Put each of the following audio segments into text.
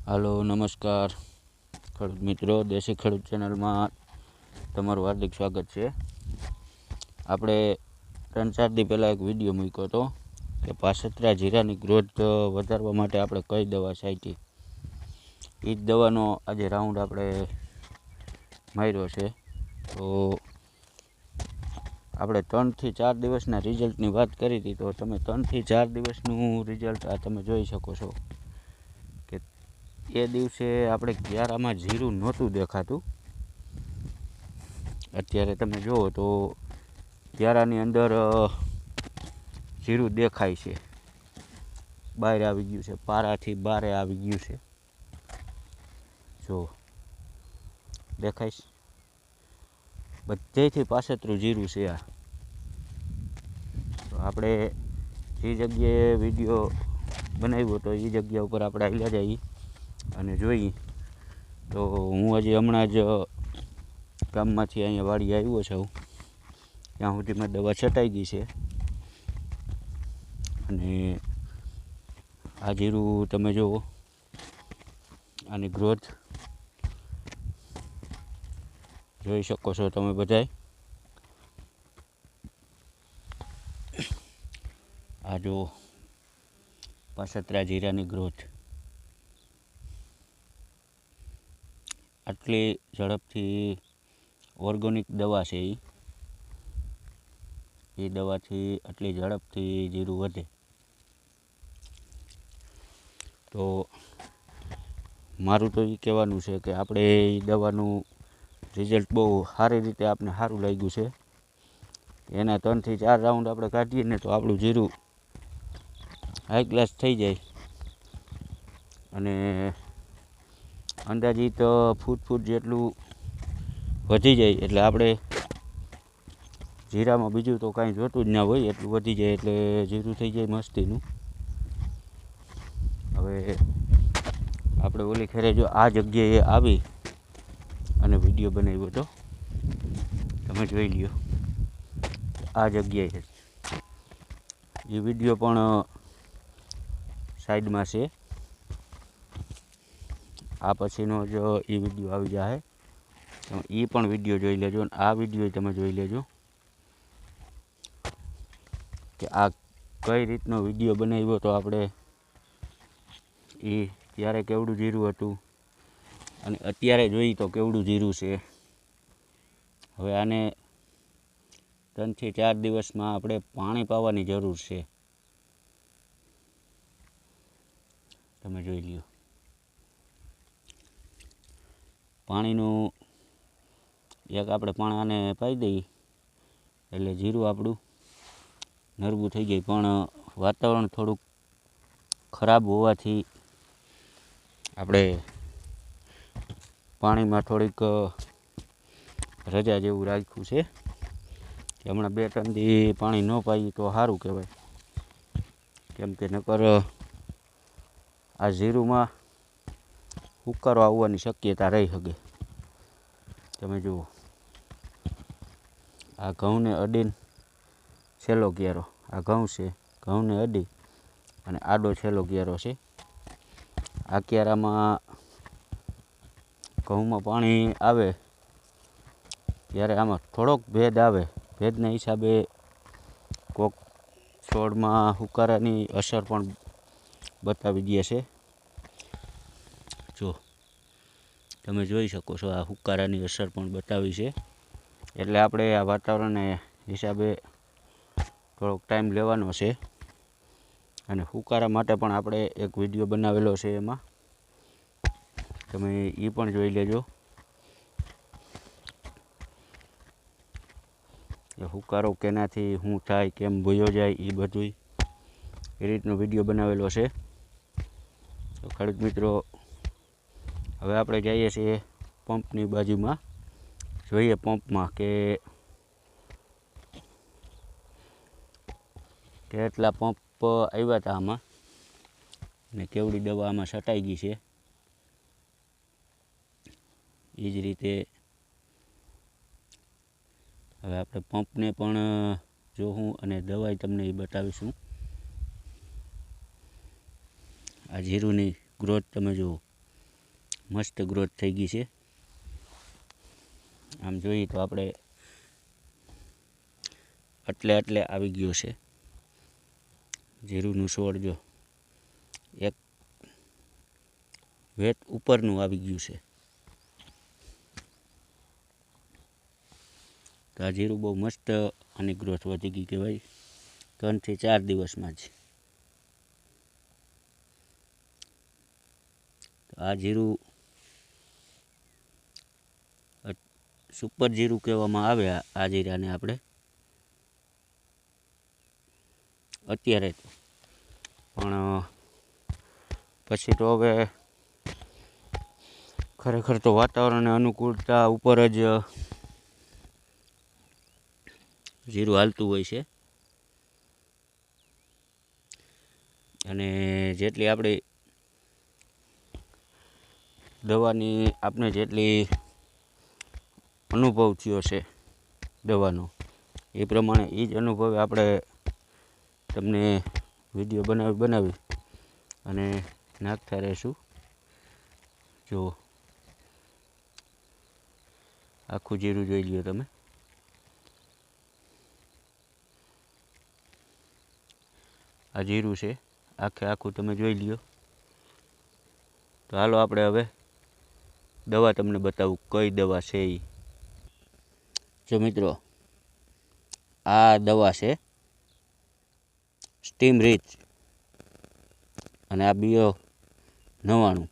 હાલો નમસ્કાર ખેડૂત મિત્રો, દેશી ખેડૂત ચેનલમાં તમારું હાર્દિક સ્વાગત છે. આપણે 3-4 દી પહેલાં એક વિડીયો મૂક્યો હતો કે પાસત્રા જીરાની ગ્રોથ વધારવા માટે આપણે કઈ દવા છાંટી. એ જ દવાનો આજે રાઉન્ડ આપણે માર્યો છે. તો આપણે 3 થી 4 દિવસના રિઝલ્ટની વાત કરી હતી. તો તમે 3 થી 4 દિવસનું રિઝલ્ટ આ તમે જોઈ શકો છો કે એ દિવસે આપણે ક્યારામાં જીરું નહોતું દેખાતું. અત્યારે તમે જુઓ તો ક્યારાની અંદર જીરું દેખાય છે, બહાર આવી ગયું છે, પારાથી બારે આવી ગયું છે. જો દેખાય છે, બધેથી પાસેતરું જીરું છે. આ તો આપણે જે જગ્યાએ વિડીયો બનાવ્યો તો એ જગ્યા ઉપર આપણે હાલ્યા જઈએ અને જોઈએ. તો હું હજી હમણાં જ ગામમાંથી અહીંયા વાડી આવ્યો છું, ત્યાં સુધીમાં દવા છટાઈ ગઈ છે. અને આ જીરું તમે જુઓ, આની ગ્રોથ જોઈ શકો છો તમે બધાય. આ જો પાસત્રા જીરાની ગ્રોથ આટલી ઝડપથી ઓર્ગેનિક દવા છે. એ દવાથી આટલી ઝડપથી જીરું વધે. તો મારું તો એ કહેવાનું છે કે આપણે એ દવાનું રિઝલ્ટ બહુ સારી રીતે આપણે સારું લાગ્યું છે. એના 3 થી 4 રાઉન્ડ આપણે કાઢીએ ને તો આપણું જીરું હાઈ ક્લાસ થઈ જાય. અને અંદાજિત ફૂટ જેટલું વધી જાય. એટલે આપણે જીરામાં બીજું તો કાંઈ જોતું જ ના હોય, એટલું વધી જાય એટલે જીરું થઈ જાય મસ્તીનું. હવે આપણે ઓલી ખેરે જો આ જગ્યાએ આવી અને વિડીયો બનાવ્યો હતો, તમે જોઈ લ્યો. આ જગ્યાએ એ વિડીયો પણ સાઈડમાં છે. આ પછીનો જ એ વિડીયો આવી જાય, તમે એ પણ વિડીયો જોઈ લેજો. અને આ વિડીયો તમે જોઈ લેજો કે આ કઈ રીતનો વિડીયો બનાવ્યો તો આપણે. એ ત્યારે કેવડું જીરું હતું અને અત્યારે જોઈએ તો કેવડું જીરું છે. હવે આને 3 થી 4 દિવસમાં આપણે પાણી પાવાની જરૂર છે. તમે જોઈ લ્યો, પાણીનું એક આપણે પાણાને પાઈ દઈએ એટલે જીરું આપણું નરવું થઈ જાય. પણ વાતાવરણ થોડુંક ખરાબ હોવાથી આપણે પાણીમાં થોડીક રજા જેવું રાખ્યું છે કે હમણાં 2-3 દી પાણી ન પાઈએ તો સારું કહેવાય. કેમ કે નકર આ જીરુંમાં હુકારો આવવાની શક્યતા રહી શકે. તમે જુઓ, આ ઘઉંને અડીને છેલ્લો ક્યારો, આ ઘઉં છે, ઘઉંને અડી અને આડો છેલ્લો ક્યારો છે. આ ક્યારામાં ઘઉંમાં પાણી આવે ત્યારે આમાં થોડોક ભેદ આવે. ભેદના હિસાબે કોક છોડમાં હુકારાની અસર પણ બતાવી દે છે. જો તમે જોઈ શકો છો, આ હુકારાની અસર પણ બતાવી છે. એટલે આપણે આ વાતાવરણને હિસાબે થોડોક ટાઈમ લેવાનો છે. અને હુકારા માટે પણ આપણે એક વિડીયો બનાવેલો છે, એમાં તમે એ પણ જોઈ લેજો કે હુકારો કેનાથી શું થાય, કેમ ભૂયો જાય, એ બધું એ રીતનો વિડીયો બનાવેલો છે. તો ખેડૂત મિત્રો, હવે આપણે જઈએ છીએ પંપની બાજુમાં, જોઈએ પંપમાં કે કેટલા પંપ આવ્યા હતા આમાં ને કેવડી દવા આમાં છટાઈ ગઈ છે. એ જ રીતે હવે આપણે પંપને પણ જોવું અને દવાઈ તમને એ બતાવીશું. આ જીરુંની ગ્રોથ તમે જુઓ, મસ્ત ગ્રોથ થઈ ગઈ છે. આમ જોઈએ તો આપણે એટલે આવી ગયો છે જીરુંનું છોડ. જો એક વેત ઉપરનું આવી ગયું છે. તો આ જીરું બહુ મસ્ત આની ગ્રોથ વધી ગઈ કહેવાય 3 થી 4 દિવસમાં જ. આ જીરું સુપર જીરું કહેવામાં આવે આ જીરાને આપણે અત્યારે તો. પણ પછી તો હવે ખરેખર તો વાતાવરણને અનુકૂળતા ઉપર જ જીરું હાલતું હોય છે. અને જેટલી આપણી દવાની આપણે જેટલી અનુભવ થયો છે દવાનો, એ પ્રમાણે એ જ અનુભવે આપણે તમને વિડીયો બનાવી અને નાખતા રહીશું. જો આખું જીરું જોઈ લ્યો તમે. આ જીરું છે આખું તમે જોઈ લ્યો. તો હાલો આપણે હવે દવા તમને બતાવું કઈ દવા છે એ. જો મિત્રો, આ દવા છે સ્ટીમ રીચ અને આ બીઓ 99.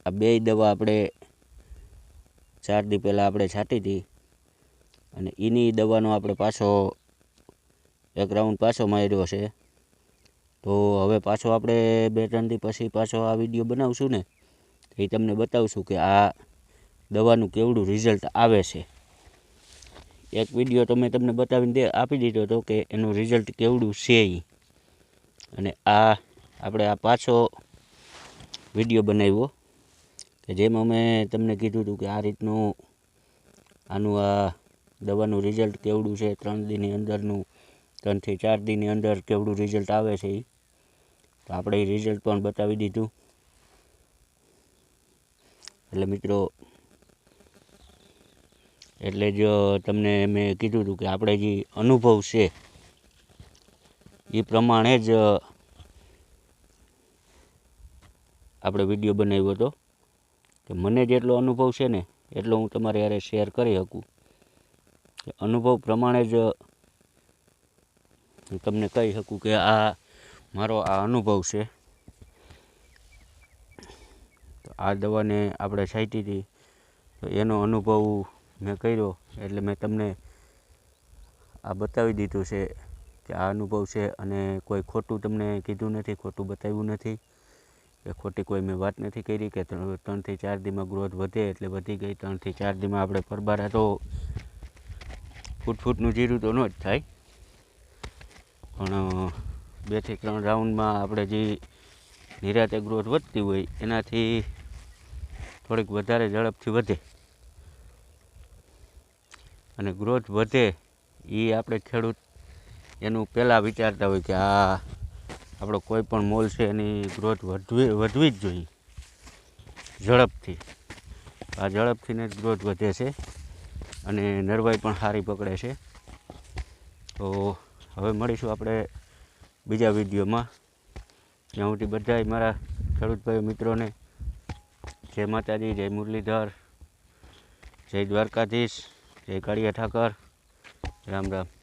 આ બે દવા આપણે 4 દી પહેલાં આપણે છાંટી હતી અને એની દવાનો આપણે પાછો એક રાઉન્ડ પાછો માર્યો છે. તો હવે પાછો આપણે 2-3 દી પછી પાછો આ વિડીયો બનાવશું ને, એ તમને બતાવશું કે આ દવાનું કેવડું રિઝલ્ટ આવે છે. એક વિડીયો તો મેં તમને બતાવીને આપી દીધો હતો કે એનું રિઝલ્ટ કેવડું છે એ. અને આ આપણે આ પાછો વિડીયો બનાવ્યો કે જેમાં મેં તમને કીધું હતું કે આ રીતનું આનું આ દવાનું રિઝલ્ટ કેવડું છે, 3 દીની અંદરનું, 3 થી 4 દીની અંદર કેવડું રિઝલ્ટ આવે છે એ. તો આપણે એ રિઝલ્ટ પણ બતાવી દીધું. એટલે મિત્રો, એટલે જ તમને મેં કીધું હતું કે આપણે જે અનુભવ છે એ પ્રમાણે જ આપણે વિડીયો બનાવ્યો હતો કે મને જેટલો અનુભવ છે ને એટલો હું તમારી હારે શેર કરી શકું. અનુભવ પ્રમાણે જ હું તમને કહી શકું કે આ મારો આ અનુભવ છે. તો આ દવાને આપણે છાંટી હતી તો એનો અનુભવ મેં કર્યો એટલે મેં તમને આ બતાવી દીધું છે કે આ અનુભવ છે. અને કોઈ ખોટું તમને કીધું નથી, ખોટું બતાવ્યું નથી, કે ખોટી કોઈ મેં વાત નથી કરી કે 3 થી 4 દીમાં ગ્રોથ વધે એટલે વધી ગઈ. 3 થી 4 દીમાં આપણે પરબારા તો ફૂટનું જીરું તો ન જ થાય, પણ 2 થી 3 રાઉન્ડમાં આપણે જે નિરાતે ગ્રોથ વધતી હોય એનાથી થોડીક વધારે ઝડપથી વધે. અને ગ્રોથ વધે એ આપણે ખેડૂત એનું પહેલાં વિચારતા હોય કે આ આપણો કોઈ પણ મોલ છે એની ગ્રોથ વધવી જ જોઈએ ઝડપથી. આ ઝડપથીને જ ગ્રોથ વધે છે અને નરવાઈ પણ સારી પકડે છે. તો હવે મળીશું આપણે બીજા વિડીયોમાં. ત્યાં સુધી બધાય મારા ખેડૂત ભાઈઓ મિત્રોને જય માતાજી, જય મુરલીધર, જય દ્વારકાધીશ, જય કાળિયા ઠાકર, રામ રામ.